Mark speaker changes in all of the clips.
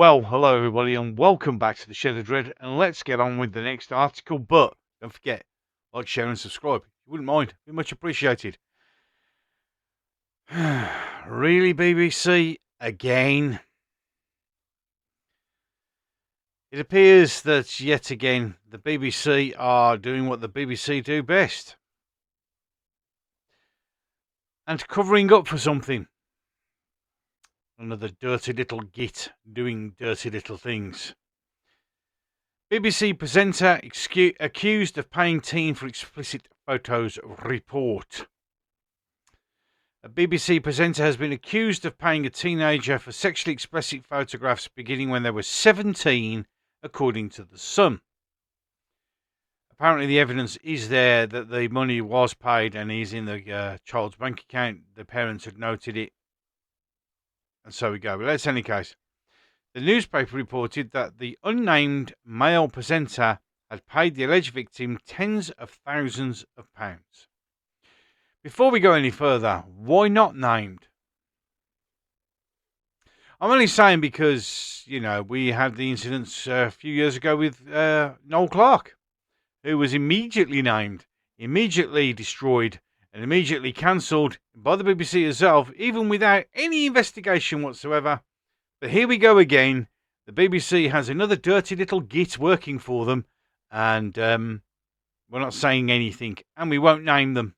Speaker 1: Well, hello everybody, and welcome back to the Shed of Dread. And let's get on with the next article. But don't forget, like, share, and subscribe. If you wouldn't mind, be much appreciated. Really, BBC again? It appears that yet again the BBC are doing what the BBC do best, and covering up for something. Another dirty little git doing dirty little things. BBC presenter accused of paying teen for explicit photos report. A BBC presenter has been accused of paying a teenager for sexually explicit photographs beginning when they were 17, according to The Sun. Apparently the evidence is there that the money was paid and is in the child's bank account. The parents had noted it. And so we go. But let's any case. The newspaper reported that the unnamed male presenter had paid the alleged victim tens of thousands of pounds. Before we go any further, why not named? I'm only saying because, we had the incidents a few years ago with Noel Clarke, who was immediately named, immediately destroyed, and immediately cancelled by the BBC itself, even without any investigation whatsoever. But here we go again. The BBC has another dirty little git working for them, and we're not saying anything, and we won't name them.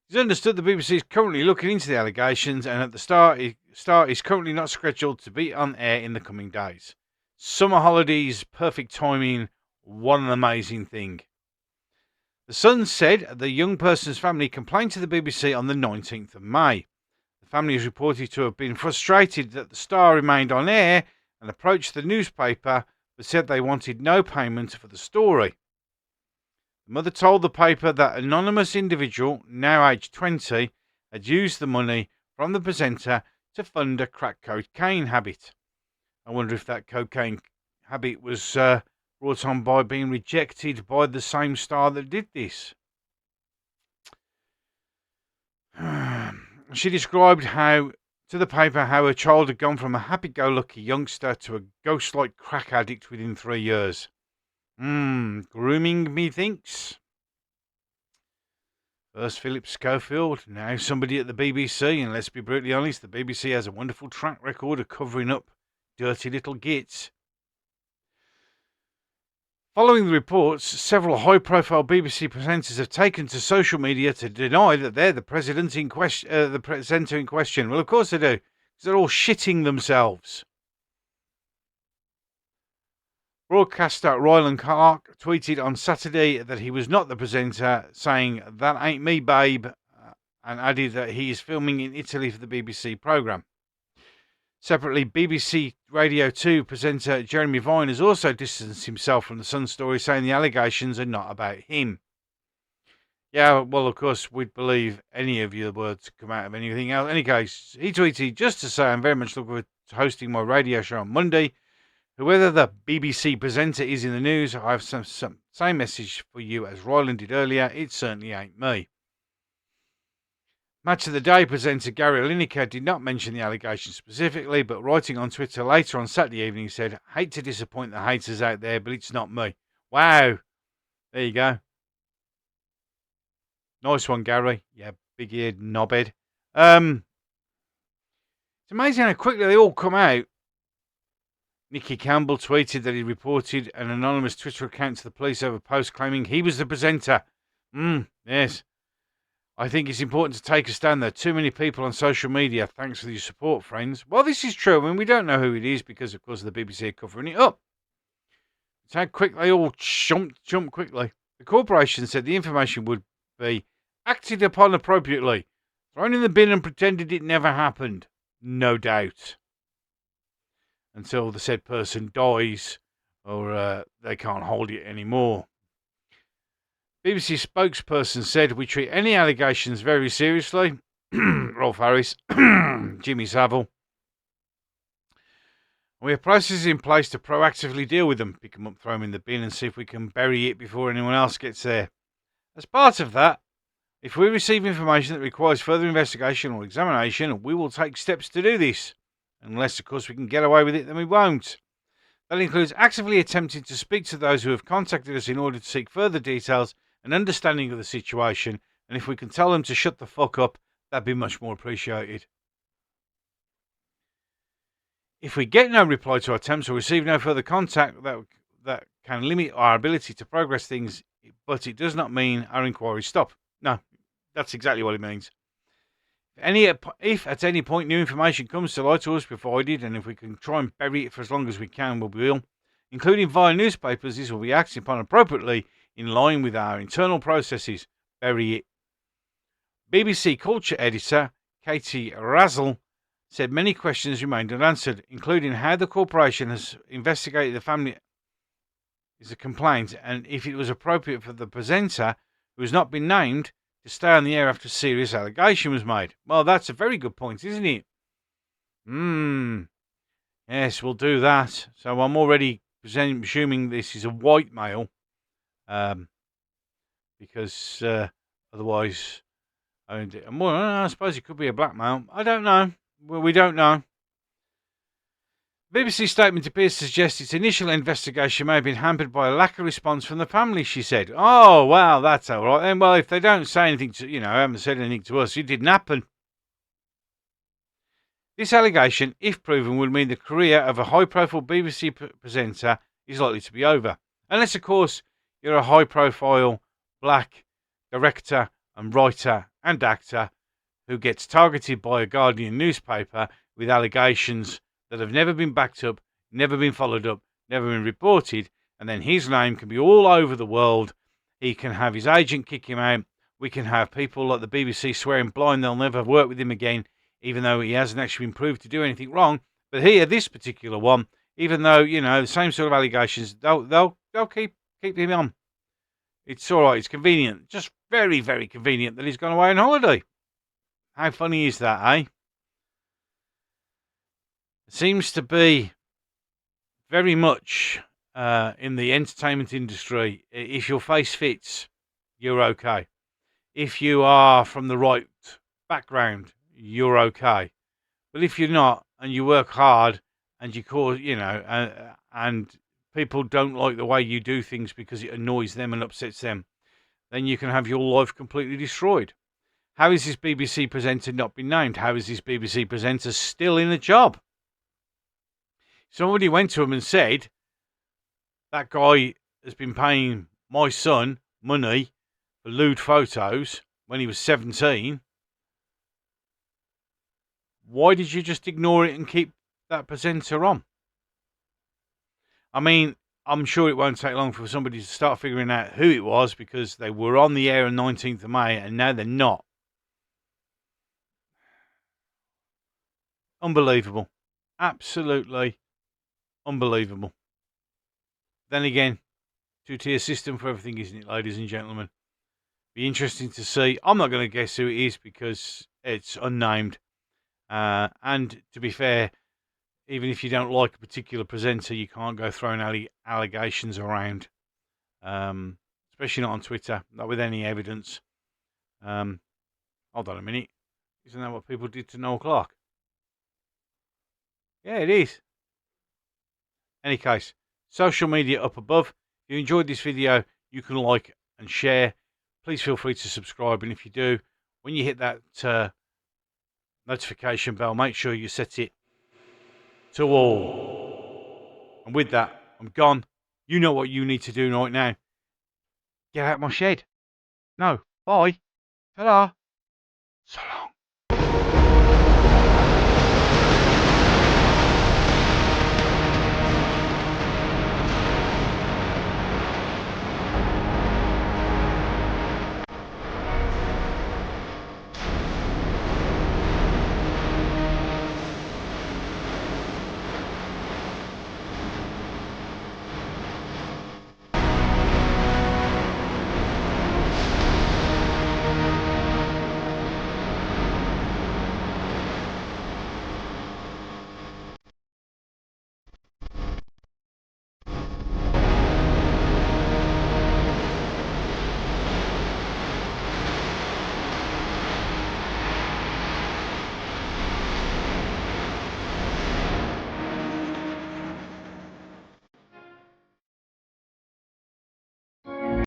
Speaker 1: It's understood the BBC is currently looking into the allegations, and at the start is currently not scheduled to be on air in the coming days. Summer holidays, perfect timing, what an amazing thing. The Sun said the young person's family complained to the BBC on the 19th of May. The family is reported to have been frustrated that the Star remained on air and approached the newspaper, but said they wanted no payment for the story. The mother told the paper that an anonymous individual, now aged 20, had used the money from the presenter to fund a crack cocaine habit. I wonder if that cocaine habit was brought on by being rejected by the same Star that did this. She described to the paper how her child had gone from a happy-go-lucky youngster to a ghost-like crack addict within 3 years. Grooming, methinks. First Philip Schofield, now somebody at the BBC, and let's be brutally honest, the BBC has a wonderful track record of covering up dirty little gits. Following the reports, several high-profile BBC presenters have taken to social media to deny that they're the presenter in question. Well, of course they do, because they're all shitting themselves. Broadcaster Roland Clark tweeted on Saturday that he was not the presenter, saying, "That ain't me, babe," and added that he is filming in Italy for the BBC programme. Separately, BBC Radio 2 presenter Jeremy Vine has also distanced himself from the Sun story, saying the allegations are not about him. Yeah, well, of course, we'd believe any of your words come out of anything else. In any case, he tweeted just to say, "I'm very much looking forward to hosting my radio show on Monday. Whoever the BBC presenter is in the news, I have some same message for you as Roland did earlier. It certainly ain't me." Match of the Day presenter Gary Lineker did not mention the allegation specifically, but writing on Twitter later on Saturday evening said, "Hate to disappoint the haters out there, but it's not me." Wow. There you go. Nice one, Gary. Yeah, big-eared knobhead. It's amazing how quickly they all come out. Nicky Campbell tweeted that he reported an anonymous Twitter account to the police over a post claiming he was the presenter. Yes. "I think it's important to take a stand. There are too many people on social media. Thanks for your support, friends." Well, this is true. I mean, we don't know who it is because, of course, the BBC are covering it up. It's how quick they all jump quickly. The corporation said the information would be acted upon appropriately, thrown in the bin and pretended it never happened. No doubt. Until the said person dies or they can't hold it anymore. BBC spokesperson said, "We treat any allegations very seriously." Rolf Harris, Jimmy Savile. "We have processes in place to proactively deal with them, pick them up, throw them in the bin, and see if we can bury it before anyone else gets there. As part of that, if we receive information that requires further investigation or examination, we will take steps to do this." Unless, of course, we can get away with it, then we won't. That includes actively attempting to speak to those who have contacted us in order to seek further details and understanding of the situation, and if we can tell them to shut the fuck up, that'd be much more appreciated. If we get no reply to our attempts or receive no further contact, that can limit our ability to progress things, but it does not mean our inquiries stop. No, that's exactly what it means. If at any point new information comes to light to us provided, and if we can try and bury it for as long as we can, we will, including via newspapers, this will be acted upon appropriately in line with our internal processes. Bury it. BBC Culture editor Katie Razzle said many questions remained unanswered, including how the corporation has investigated the family is a complaint, and if it was appropriate for the presenter, who has not been named, to stay on the air after a serious allegation was made. Well, that's a very good point, isn't it? Yes, we'll do that. So I'm already assuming this is a white male, because otherwise, I suppose it could be a black male. I don't know. Well, we don't know. BBC statement appears to suggest its initial investigation may have been hampered by a lack of response from the family, she said. Oh, well, that's all right then. Well, if they don't say anything to, haven't said anything to us, it didn't happen. This allegation, if proven, would mean the career of a high-profile BBC presenter is likely to be over. Unless, of course, you're a high-profile black director and writer and actor who gets targeted by a Guardian newspaper with allegations that have never been backed up, never been followed up, never been reported, and then his name can be all over the world. He can have his agent kick him out. We can have people like the BBC swearing blind they'll never work with him again, even though he hasn't actually been proved to do anything wrong. But here, this particular one, even though, the same sort of allegations, they'll keep him on. It's all right. It's convenient. Just very, very convenient that he's gone away on holiday. How funny is that, eh? It seems to be very much in the entertainment industry. If your face fits, you're okay. If you are from the right background, you're okay. But if you're not, and you work hard, and you cause, and people don't like the way you do things because it annoys them and upsets them, then you can have your life completely destroyed. How is this BBC presenter not been named? How is this BBC presenter still in a job? Somebody went to him and said, that guy has been paying my son money for lewd photos when he was 17. Why did you just ignore it and keep that presenter on? I mean, I'm sure it won't take long for somebody to start figuring out who it was, because they were on the air on 19th of May and now they're not. Unbelievable. Absolutely unbelievable. Then again, two-tier system for everything, isn't it, ladies and gentlemen? Be interesting to see. I'm not going to guess who it is because it's unnamed. And to be fair, even if you don't like a particular presenter, you can't go throwing allegations around. Especially not on Twitter, not with any evidence. Hold on a minute. Isn't that what people did to Noel Clarke? Yeah, it is. Any case, social media up above. If you enjoyed this video, you can like and share. Please feel free to subscribe. And if you do, when you hit that notification bell, make sure you set it to all. And with that, I'm gone. You know what you need to do right now. Get out of my shed. No, bye. Ta-da. So long.